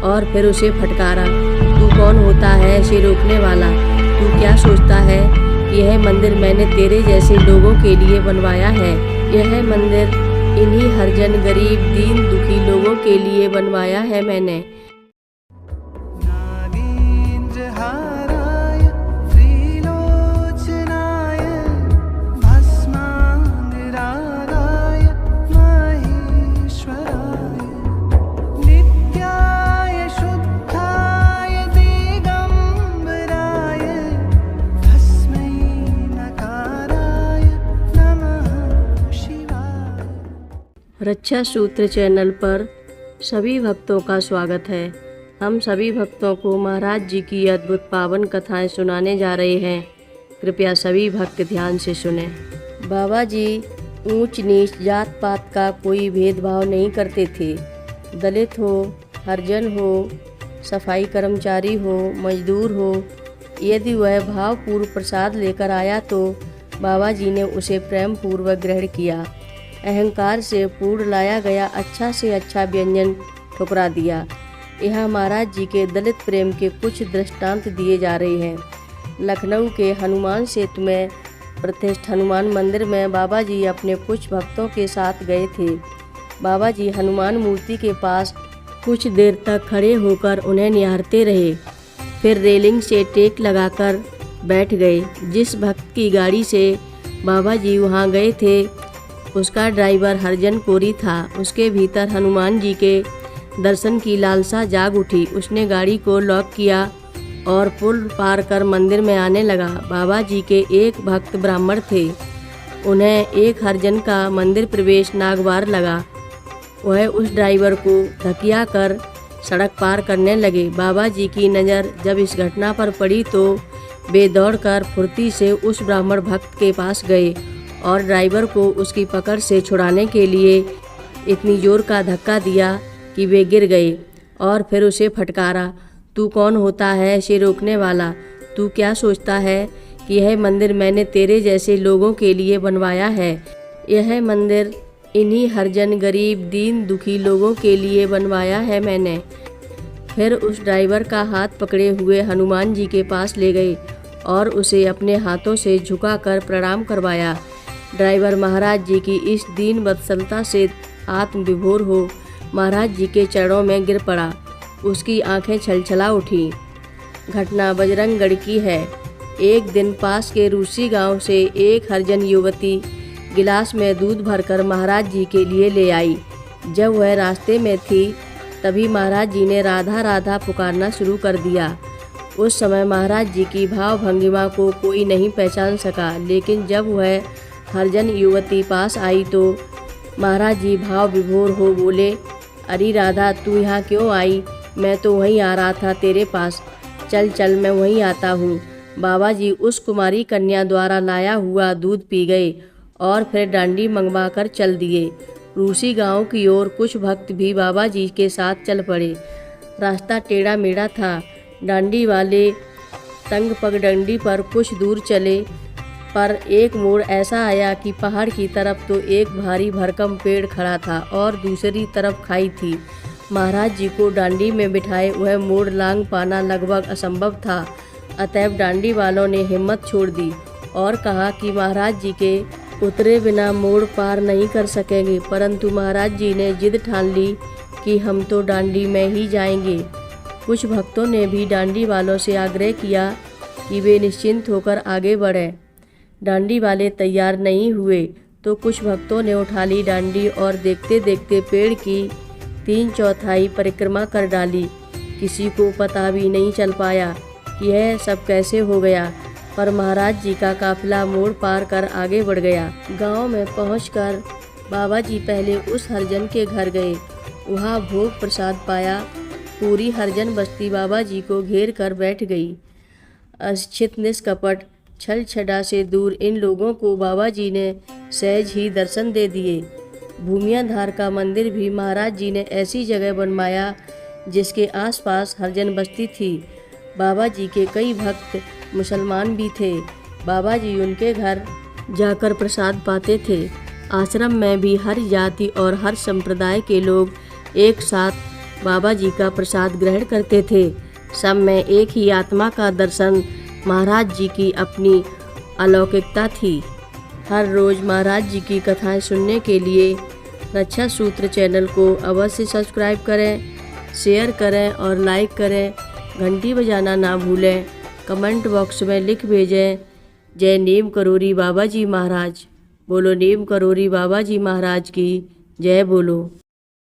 और फिर उसे फटकारा। तू कौन होता है इसे रोकने वाला? तू क्या सोचता है कि यह मंदिर मैंने तेरे जैसे लोगों के लिए बनवाया है? यह मंदिर इन्हीं हरिजन, गरीब, दीन दुखी लोगों के लिए बनवाया है मैंने। रक्षा सूत्र चैनल पर सभी भक्तों का स्वागत है। हम सभी भक्तों को महाराज जी की अद्भुत पावन कथाएं सुनाने जा रहे हैं। कृपया सभी भक्त ध्यान से सुने। बाबा जी ऊंच नीच, जात पात का कोई भेदभाव नहीं करते थे। दलित हो, हरिजन हो, सफाई कर्मचारी हो, मजदूर हो, यदि वह भावपूर्व प्रसाद लेकर आया तो बाबा जी ने उसे प्रेम पूर्वक ग्रहण किया। अहंकार से पूर्ण लाया गया अच्छा से अच्छा व्यंजन ठुकरा दिया। यहाँ महाराज जी के दलित प्रेम के कुछ दृष्टांत दिए जा रहे हैं। लखनऊ के हनुमान सेतु में प्रतिष्ठित हनुमान मंदिर में बाबा जी अपने कुछ भक्तों के साथ गए थे। बाबा जी हनुमान मूर्ति के पास कुछ देर तक खड़े होकर उन्हें निहारते रहे, फिर रेलिंग से टेक लगाकर बैठ गए। जिस भक्त की गाड़ी से बाबा जी वहाँ गए थे उसका ड्राइवर हरिजन कोरी था। उसके भीतर हनुमान जी के दर्शन की लालसा जाग उठी। उसने गाड़ी को लॉक किया और पुल पार कर मंदिर में आने लगा। बाबा जी के एक भक्त ब्राह्मण थे। उन्हें एक हरिजन का मंदिर प्रवेश नागवार लगा। वह उस ड्राइवर को धकिया कर सड़क पार करने लगे। बाबा जी की नज़र जब इस घटना पर पड़ी तो वे दौड़कर फुर्ती से उस ब्राह्मण भक्त के पास गए और ड्राइवर को उसकी पकड़ से छुड़ाने के लिए इतनी जोर का धक्का दिया कि वे गिर गए और फिर उसे फटकारा। तू कौन होता है इसे रोकने वाला? तू क्या सोचता है कि यह मंदिर मैंने तेरे जैसे लोगों के लिए बनवाया है? यह मंदिर इन्हीं हरिजन, गरीब, दीन दुखी लोगों के लिए बनवाया है मैंने। फिर उस ड्राइवर का हाथ पकड़े हुए हनुमान जी के पास ले गए और उसे अपने हाथों से झुकाकर प्रणाम करवाया। ड्राइवर महाराज जी की इस दीन वत्सलता से आत्मविभोर हो महाराज जी के चरणों में गिर पड़ा। उसकी आंखें छलछला उठी। घटना बजरंगगढ़ की है। एक दिन पास के रूसी गांव से एक हरिजन युवती गिलास में दूध भरकर महाराज जी के लिए ले आई। जब वह रास्ते में थी तभी महाराज जी ने राधा राधा पुकारना शुरू कर दिया। उस समय महाराज जी की भाव भंगिमा को कोई नहीं पहचान सका, लेकिन जब वह हरिजन युवती पास आई तो महाराज जी भाव विभोर हो बोले, अरे राधा, तू यहाँ क्यों आई? मैं तो वहीं आ रहा था तेरे पास। चल चल, मैं वहीं आता हूँ। बाबा जी उस कुमारी कन्या द्वारा लाया हुआ दूध पी गए और फिर डांडी मंगवा कर चल दिए। रूसी गांव की ओर कुछ भक्त भी बाबा जी के साथ चल पड़े। रास्ता टेढ़ा मेढ़ा था। डांडी वाले तंग पगडंडी पर कुछ दूर चले पर एक मोड़ ऐसा आया कि पहाड़ की तरफ तो एक भारी भरकम पेड़ खड़ा था और दूसरी तरफ खाई थी। महाराज जी को डांडी में बिठाए वह मोड़ लांग पाना लगभग असंभव था। अतएव डांडी वालों ने हिम्मत छोड़ दी और कहा कि महाराज जी के उतरे बिना मोड़ पार नहीं कर सकेंगे। परंतु महाराज जी ने जिद ठान ली कि हम तो डांडी में ही जाएंगे। कुछ भक्तों ने भी डांडी वालों से आग्रह किया कि वे निश्चिंत होकर आगे बढ़ें। डांडी वाले तैयार नहीं हुए तो कुछ भक्तों ने उठा ली डांडी और देखते देखते पेड़ की 3/4 परिक्रमा कर डाली। किसी को पता भी नहीं चल पाया कि यह सब कैसे हो गया, पर महाराज जी का काफिला मोड़ पार कर आगे बढ़ गया। गांव में पहुंचकर बाबा जी पहले उस हरिजन के घर गए। वहां भोग प्रसाद पाया। पूरी हरिजन बस्ती बाबा जी को घेर कर बैठ गई। अशिक्षित, निष्कपट, छल छड़ा से दूर इन लोगों को बाबा जी ने सहज ही दर्शन दे दिए। भूमियाधार का मंदिर भी महाराज जी ने ऐसी जगह बनवाया जिसके आसपास हरिजन बस्ती थी। बाबा जी के कई भक्त मुसलमान भी थे। बाबा जी उनके घर जाकर प्रसाद पाते थे। आश्रम में भी हर जाति और हर संप्रदाय के लोग एक साथ बाबा जी का प्रसाद ग्रहण करते थे। सब में एक ही आत्मा का दर्शन महाराज जी की अपनी अलौकिकता थी। हर रोज़ महाराज जी की कथाएं सुनने के लिए रक्षा सूत्र चैनल को अवश्य सब्सक्राइब करें, शेयर करें और लाइक करें। घंटी बजाना ना भूलें। कमेंट बॉक्स में लिख भेजें, जय नीम करोरी बाबा जी महाराज। बोलो नीम करोरी बाबा जी महाराज की जय बोलो।